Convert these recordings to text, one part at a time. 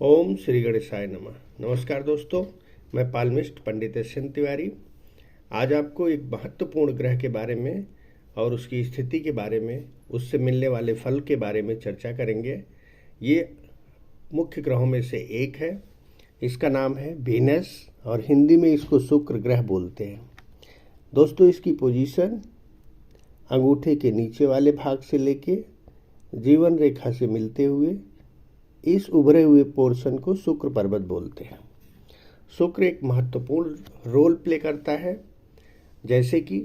ओम श्री गणेशाय नमः। नमस्कार दोस्तों, मैं पालमिस्ट पंडित एस.एन. तिवारी आज आपको एक महत्वपूर्ण ग्रह के बारे में और उसकी स्थिति के बारे में, उससे मिलने वाले फल के बारे में चर्चा करेंगे। ये मुख्य ग्रहों में से एक है। इसका नाम है वीनस और हिंदी में इसको शुक्र ग्रह बोलते हैं। दोस्तों, इसकी पोजीशन अंगूठे के नीचे वाले भाग से लेके जीवन रेखा से मिलते हुए इस उभरे हुए पोर्शन को शुक्र पर्वत बोलते हैं। शुक्र एक महत्वपूर्ण रोल प्ले करता है, जैसे कि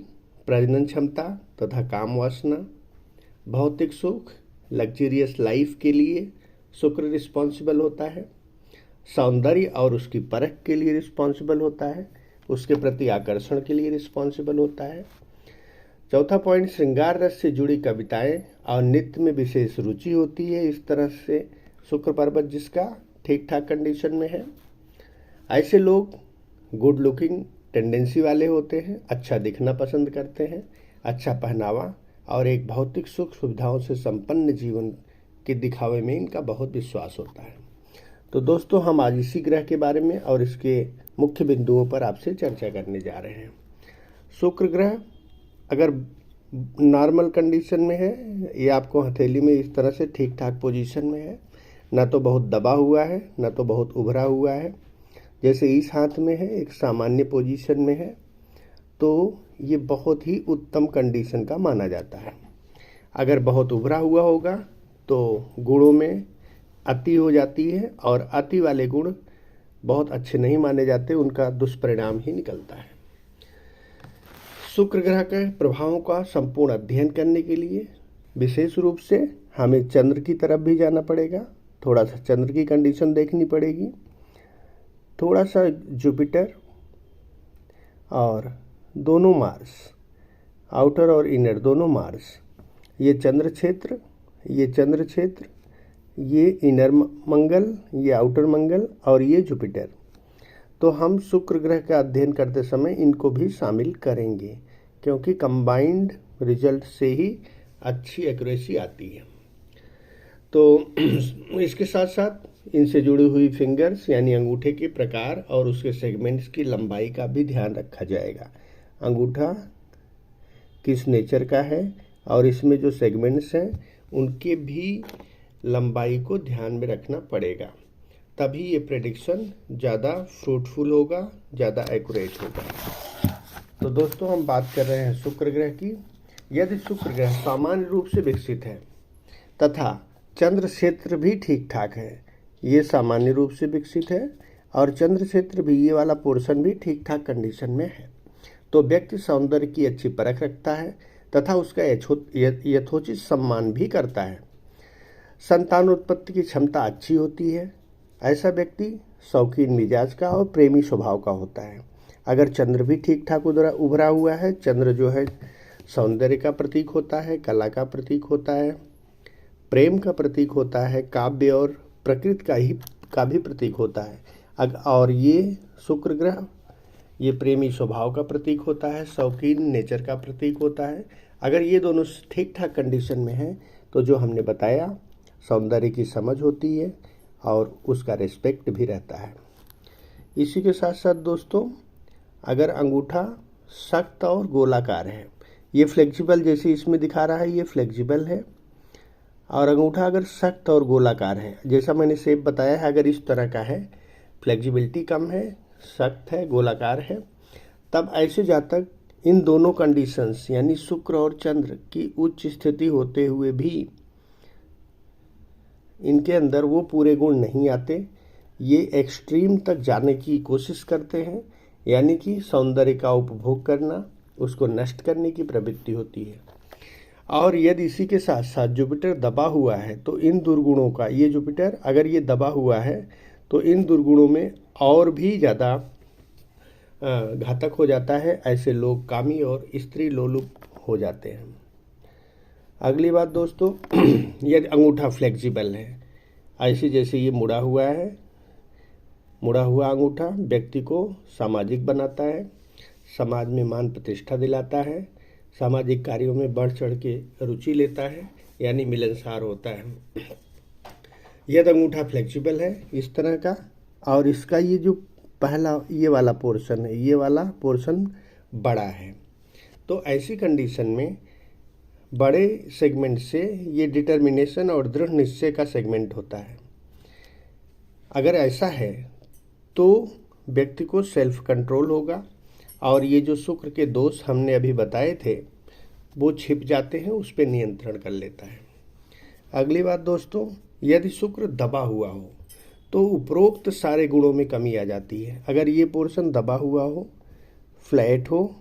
प्रजनन क्षमता तथा काम वासना, भौतिक सुख, लग्जरियस लाइफ के लिए शुक्र रिस्पॉन्सिबल होता है। सौंदर्य और उसकी परख के लिए रिस्पॉन्सिबल होता है। उसके प्रति आकर्षण के लिए रिस्पॉन्सिबल होता है। चौथा पॉइंट, श्रृंगार रस से जुड़ी कविताएं और नृत्य में विशेष रुचि होती है। इस तरह से शुक्र पर्वत जिसका ठीक ठाक कंडीशन में है, ऐसे लोग गुड लुकिंग टेंडेंसी वाले होते हैं, अच्छा दिखना पसंद करते हैं, अच्छा पहनावा और एक भौतिक सुख सुविधाओं से संपन्न जीवन के दिखावे में इनका बहुत विश्वास होता है। तो दोस्तों, हम आज इसी ग्रह के बारे में और इसके मुख्य बिंदुओं पर आपसे चर्चा करने जा रहे हैं। शुक्र ग्रह अगर नॉर्मल कंडीशन में है, ये आपको हथेली में इस तरह से ठीक ठाक पोजीशन में है, ना तो बहुत दबा हुआ है ना तो बहुत उभरा हुआ है, जैसे इस हाथ में है, एक सामान्य पोजीशन में है, तो ये बहुत ही उत्तम कंडीशन का माना जाता है। अगर बहुत उभरा हुआ होगा तो गुणों में अति हो जाती है और अति वाले गुण बहुत अच्छे नहीं माने जाते, उनका दुष्परिणाम ही निकलता है। शुक्र ग्रह के प्रभावों का संपूर्ण अध्ययन करने के लिए विशेष रूप से हमें चंद्र की तरफ भी जाना पड़ेगा। थोड़ा सा चंद्र की कंडीशन देखनी पड़ेगी, थोड़ा सा जुपिटर और दोनों मार्स, आउटर और इनर दोनों मार्स, ये चंद्र क्षेत्र, ये चंद्र क्षेत्र, ये इनर मंगल, ये आउटर मंगल और ये जुपिटर। तो हम शुक्र ग्रह का अध्ययन करते समय इनको भी शामिल करेंगे, क्योंकि कंबाइंड रिजल्ट से ही अच्छी एक्यूरेसी आती है। तो इसके साथ साथ इनसे जुड़ी हुई फिंगर्स यानी अंगूठे के प्रकार और उसके सेगमेंट्स की लंबाई का भी ध्यान रखा जाएगा। अंगूठा किस नेचर का है और इसमें जो सेगमेंट्स हैं उनके भी लंबाई को ध्यान में रखना पड़ेगा, तभी ये प्रेडिक्शन ज़्यादा फ्रूटफुल होगा, ज़्यादा एक्यूरेट होगा। तो दोस्तों, हम बात कर रहे हैं शुक्र ग्रह की। यदि शुक्र ग्रह सामान्य रूप से विकसित है तथा चंद्र क्षेत्र भी ठीक ठाक है, ये सामान्य रूप से विकसित है और चंद्र क्षेत्र भी, ये वाला पोर्शन भी ठीक ठाक कंडीशन में है, तो व्यक्ति सौंदर्य की अच्छी परख रखता है तथा उसका यथोचित सम्मान भी करता है। संतान उत्पत्ति की क्षमता अच्छी होती है। ऐसा व्यक्ति शौकीन मिजाज का और प्रेमी स्वभाव का होता है। अगर चंद्र भी ठीक ठाक उभरा हुआ है, चंद्र जो है सौंदर्य का प्रतीक होता है, कला का प्रतीक होता है, प्रेम का प्रतीक होता है, काव्य और प्रकृति का भी प्रतीक होता है। और ये शुक्र ग्रह ये प्रेमी स्वभाव का प्रतीक होता है, शौकीन नेचर का प्रतीक होता है। अगर ये दोनों ठीक ठाक कंडीशन में हैं तो जो हमने बताया, सौंदर्य की समझ होती है और उसका रिस्पेक्ट भी रहता है। इसी के साथ साथ दोस्तों, अगर अंगूठा सख्त और गोलाकार है, ये फ्लेक्सिबल जैसे इसमें दिखा रहा है, ये फ्लेक्सिबल है, और अंगूठा अगर सख्त और गोलाकार है, जैसा मैंने शेप बताया है, अगर इस तरह का है, फ्लेक्सिबिलिटी कम है, सख्त है, गोलाकार है, तब ऐसे जातक इन दोनों कंडीशंस यानी शुक्र और चंद्र की उच्च स्थिति होते हुए भी इनके अंदर वो पूरे गुण नहीं आते। ये एक्सट्रीम तक जाने की कोशिश करते हैं, यानी कि सौंदर्य का उपभोग करना, उसको नष्ट करने की प्रवृत्ति होती है। और यदि इसी के साथ साथ जुपिटर दबा हुआ है तो इन दुर्गुणों का, ये जुपिटर अगर ये दबा हुआ है तो इन दुर्गुणों में और भी ज़्यादा घातक हो जाता है। ऐसे लोग कामी और स्त्री लोलुप हो जाते हैं। अगली बात दोस्तों, यदि अंगूठा फ्लेक्सिबल है, ऐसे जैसे ये मुड़ा हुआ है, मुड़ा हुआ अंगूठा व्यक्ति को सामाजिक बनाता है, समाज में मान प्रतिष्ठा दिलाता है, सामाजिक कार्यों में बढ़ चढ़ के रुचि लेता है, यानी मिलनसार होता है। यदि अंगूठा फ्लेक्सिबल है इस तरह का, और इसका ये जो पहला ये वाला पोर्शन है, ये वाला पोर्शन बड़ा है, तो ऐसी कंडीशन में बड़े सेगमेंट से ये डिटर्मिनेशन और दृढ़ निश्चय का सेगमेंट होता है। अगर ऐसा है तो व्यक्ति को सेल्फ कंट्रोल होगा, और ये जो शुक्र के दोष हमने अभी बताए थे वो छिप जाते हैं, उस पर नियंत्रण कर लेता है। अगली बात दोस्तों, यदि शुक्र दबा हुआ हो तो उपरोक्त सारे गुणों में कमी आ जाती है। अगर ये पोर्शन दबा हुआ हो, फ्लैट हो,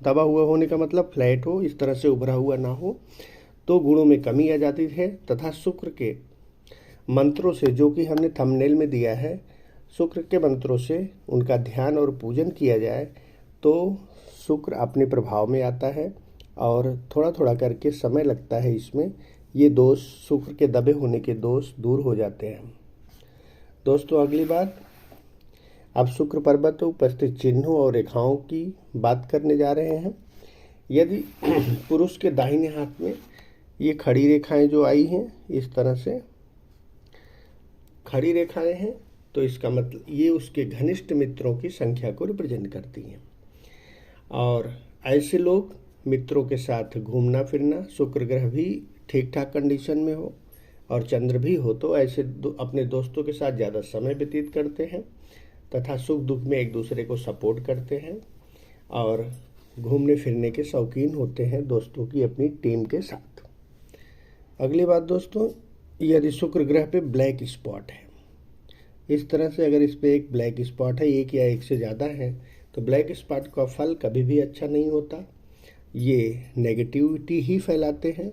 दबा हुआ होने का मतलब फ्लैट हो, इस तरह से उभरा हुआ ना हो, तो गुणों में कमी आ जाती है। तथा शुक्र के मंत्रों से, जो कि हमने थंबनेल में दिया है, शुक्र के मंत्रों से उनका ध्यान और पूजन किया जाए तो शुक्र अपने प्रभाव में आता है, और थोड़ा थोड़ा करके समय लगता है इसमें, ये दोष, शुक्र के दबे होने के दोष दूर हो जाते हैं। दोस्तों अगली बात, अब शुक्र पर्वत पर उपस्थित चिन्हों और रेखाओं की बात करने जा रहे हैं। यदि पुरुष के दाहिने हाथ में ये खड़ी रेखाएं जो आई हैं, इस तरह से खड़ी रेखाएं हैं, तो इसका मतलब ये उसके घनिष्ठ मित्रों की संख्या को रिप्रेजेंट करती हैं। और ऐसे लोग मित्रों के साथ घूमना फिरना, शुक्र ग्रह भी ठीक ठाक कंडीशन में हो और चंद्र भी हो, तो ऐसे अपने दोस्तों के साथ ज़्यादा समय व्यतीत करते हैं तथा सुख दुख में एक दूसरे को सपोर्ट करते हैं, और घूमने फिरने के शौकीन होते हैं दोस्तों की अपनी टीम के साथ। अगली बात दोस्तों, यदि शुक्र ग्रह पे ब्लैक स्पॉट है, इस तरह से अगर इस पर एक ब्लैक स्पॉट है, एक या एक से ज़्यादा है, तो ब्लैक स्पॉट का फल कभी भी अच्छा नहीं होता। ये नेगेटिविटी ही फैलाते हैं,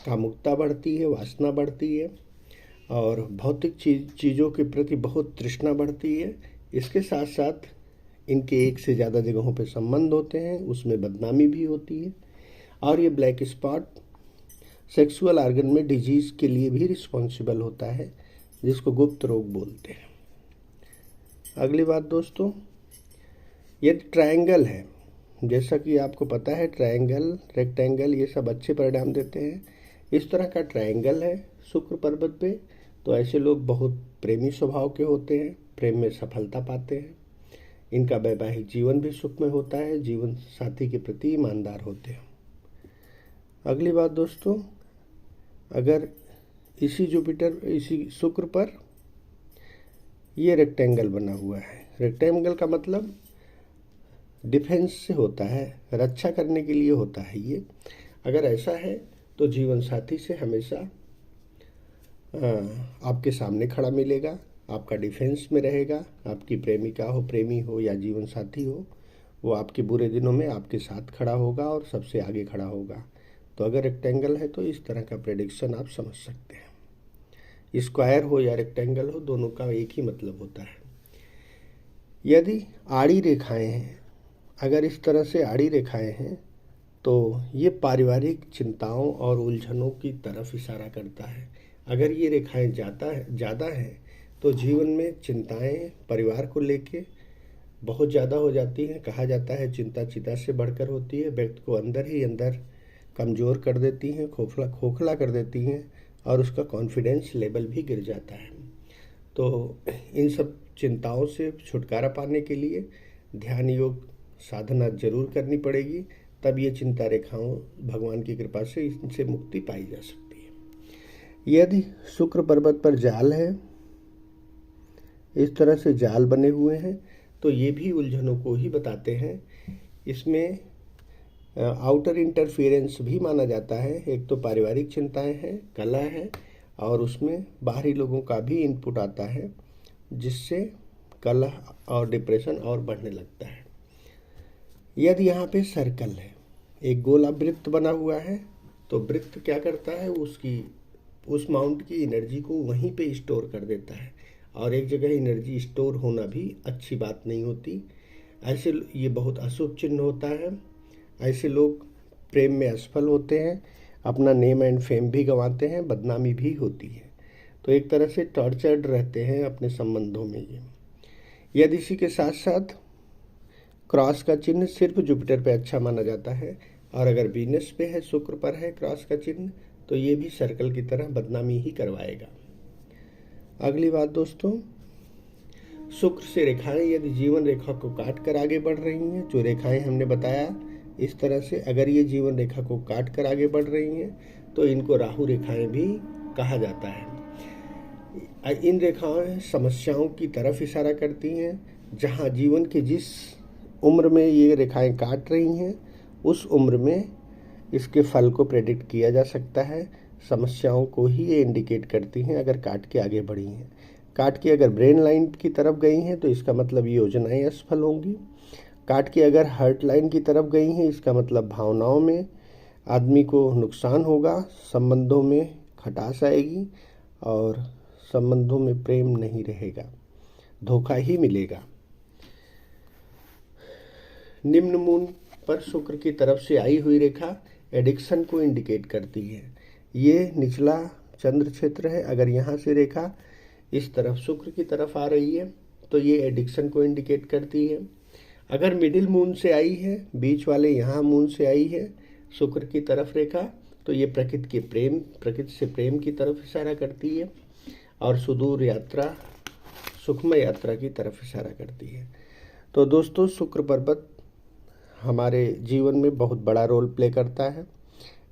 कामुकता बढ़ती है, वासना बढ़ती है, और भौतिक चीज़ों के प्रति बहुत तृष्णा बढ़ती है। इसके साथ साथ इनके एक से ज़्यादा जगहों पर संबंध होते हैं, उसमें बदनामी भी होती है, और ये ब्लैक स्पॉट सेक्सुअल ऑर्गन में डिजीज़ के लिए भी रिस्पॉन्सिबल होता है, जिसको गुप्त रोग बोलते हैं। अगली बात दोस्तों, यदि ट्रायंगल है, जैसा कि आपको पता है ट्रायंगल, रेक्टेंगल, ये सब अच्छे परिणाम देते हैं। इस तरह का ट्रायंगल है शुक्र पर्वत पे, तो ऐसे लोग बहुत प्रेमी स्वभाव के होते हैं, प्रेम में सफलता पाते हैं, इनका वैवाहिक जीवन भी सुखमय होता है, जीवन साथी के प्रति ईमानदार होते हैं। अगली बात दोस्तों, अगर इसी शुक्र पर ये रेक्टेंगल बना हुआ है, रेक्टेंगल का मतलब डिफेंस से होता है, रक्षा करने के लिए होता है ये। अगर ऐसा है तो जीवन साथी से हमेशा आपके सामने खड़ा मिलेगा, आपका डिफेंस में रहेगा। आपकी प्रेमिका हो, प्रेमी हो या जीवन साथी हो, वो आपके बुरे दिनों में आपके साथ खड़ा होगा और सबसे आगे खड़ा होगा। तो अगर रेक्टेंगल है तो इस तरह का प्रेडिक्शन आप समझ सकते हैं। स्क्वायर हो या रेक्टेंगल हो, दोनों का एक ही मतलब होता है। यदि आड़ी रेखाएं हैं, अगर इस तरह से आड़ी रेखाएं हैं, तो ये पारिवारिक चिंताओं और उलझनों की तरफ इशारा करता है। अगर ये रेखाएं ज़्यादा हैं तो जीवन में चिंताएं परिवार को लेके बहुत ज़्यादा हो जाती हैं। कहा जाता है चिंता चिता से बढ़कर होती है, व्यक्ति को अंदर ही अंदर कमज़ोर कर देती हैं, खोखला कर देती हैं, और उसका कॉन्फिडेंस लेवल भी गिर जाता है। तो इन सब चिंताओं से छुटकारा पाने के लिए ध्यान योग साधना जरूर करनी पड़ेगी, तब ये चिंता रेखाओं भगवान की कृपा से इनसे मुक्ति पाई जा सकती है। यदि शुक्र पर्वत पर जाल है, इस तरह से जाल बने हुए हैं, तो ये भी उलझनों को ही बताते हैं। इसमें आउटर इंटरफेरेंस भी माना जाता है। एक तो पारिवारिक चिंताएं हैं, कला है, और उसमें बाहरी लोगों का भी इनपुट आता है, जिससे कलह और डिप्रेशन और बढ़ने लगता है। यदि यहाँ पे सर्कल है, एक गोला वृत्त बना हुआ है, तो वृत्त क्या करता है, उस माउंट की एनर्जी को वहीं पे स्टोर कर देता है, और एक जगह एनर्जी स्टोर होना भी अच्छी बात नहीं होती। ऐसे ये बहुत अशुभ चिन्ह होता है। ऐसे लोग प्रेम में असफल होते हैं, अपना नेम एंड फेम भी गंवाते हैं, बदनामी भी होती है। तो एक तरह से टॉर्चर्ड रहते हैं अपने संबंधों में ये। यदि इसी के साथ साथ क्रॉस का चिन्ह सिर्फ जुपिटर पे अच्छा माना जाता है, और अगर वीनस पे है, शुक्र पर है क्रॉस का चिन्ह, तो ये भी सर्कल की तरह बदनामी ही करवाएगा। अगली बात दोस्तों, शुक्र से रेखाएं यदि जीवन रेखा को काट कर आगे बढ़ रही हैं, जो रेखाएं हमने बताया इस तरह से अगर ये जीवन रेखा को काट कर आगे बढ़ रही हैं तो इनको राहु रेखाएं भी कहा जाता है। इन रेखाएं समस्याओं की तरफ इशारा करती हैं। जहां जीवन के जिस उम्र में ये रेखाएं काट रही हैं उस उम्र में इसके फल को प्रेडिक्ट किया जा सकता है। समस्याओं को ही ये इंडिकेट करती हैं अगर काट के आगे बढ़ी हैं। काट के अगर ब्रेन लाइन की तरफ गई हैं तो इसका मतलब ये योजनाएं असफल होंगी। काट के अगर हार्ट लाइन की तरफ गई हैं इसका मतलब भावनाओं में आदमी को नुकसान होगा, संबंधों में खटास आएगी और संबंधों में प्रेम नहीं रहेगा, धोखा ही मिलेगा। निम्न मून पर शुक्र की तरफ से आई हुई रेखा एडिक्शन को इंडिकेट करती है। ये निचला चंद्र क्षेत्र है। अगर यहाँ से रेखा इस तरफ शुक्र की तरफ आ रही है तो ये एडिक्शन को इंडिकेट करती है। अगर मिडिल मून से आई है, बीच वाले यहाँ मून से आई है शुक्र की तरफ रेखा, तो ये प्रकृति से प्रेम की तरफ इशारा करती है और सुदूर यात्रा, सुखमय यात्रा की तरफ इशारा करती है। तो दोस्तों, शुक्र पर्वत हमारे जीवन में बहुत बड़ा रोल प्ले करता है।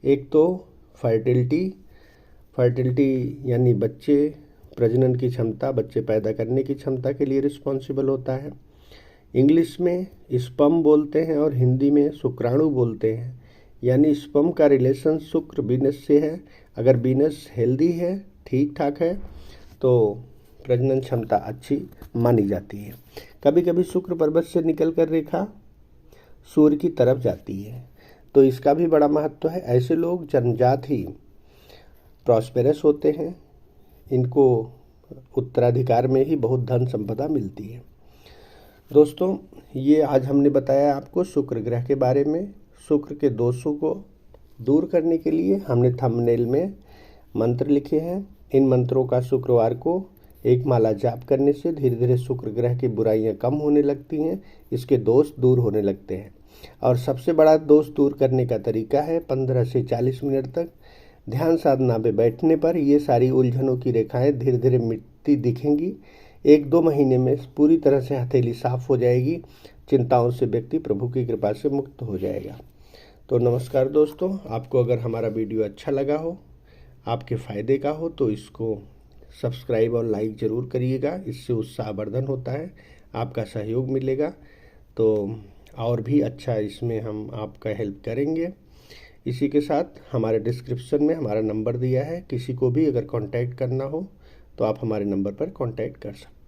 एक तो फर्टिलिटी यानी बच्चे, प्रजनन की क्षमता, बच्चे पैदा करने की क्षमता के लिए रिस्पॉन्सिबल होता है। इंग्लिश में स्पर्म बोलते हैं और हिंदी में शुक्राणु बोलते हैं। यानी स्पर्म का रिलेशन शुक्र वीनस से है। अगर वीनस हेल्दी है, ठीक ठाक है, तो प्रजनन क्षमता अच्छी मानी जाती है। कभी कभी शुक्र पर्वत से निकलकर रेखा सूर्य की तरफ जाती है तो इसका भी बड़ा महत्व है। ऐसे लोग जन्मजात ही प्रॉस्पेरस होते हैं। इनको उत्तराधिकार में ही बहुत धन संपदा मिलती है। दोस्तों, ये आज हमने बताया आपको शुक्र ग्रह के बारे में। शुक्र के दोषों को दूर करने के लिए हमने थंबनेल में मंत्र लिखे हैं। इन मंत्रों का शुक्रवार को एक माला जाप करने से धीरे धीरे शुक्र ग्रह की बुराइयां कम होने लगती हैं, इसके दोष दूर होने लगते हैं। और सबसे बड़ा दोष दूर करने का तरीका है 15 से 40 मिनट तक ध्यान साधना पे बैठने पर ये सारी उलझनों की रेखाएं धीरे धीरे मिटती दिखेंगी। 1-2 महीने में पूरी तरह से हथेली साफ हो जाएगी। चिंताओं से व्यक्ति प्रभु की कृपा से मुक्त हो जाएगा। तो नमस्कार दोस्तों, आपको अगर हमारा वीडियो अच्छा लगा हो, आपके फ़ायदे का हो, तो इसको सब्सक्राइब और लाइक ज़रूर करिएगा। इससे उत्साहवर्धन होता है, आपका सहयोग मिलेगा तो और भी अच्छा इसमें हम आपका हेल्प करेंगे। इसी के साथ हमारे डिस्क्रिप्शन में हमारा नंबर दिया है। किसी को भी अगर कांटेक्ट करना हो तो आप हमारे नंबर पर कांटेक्ट कर सकते हैं।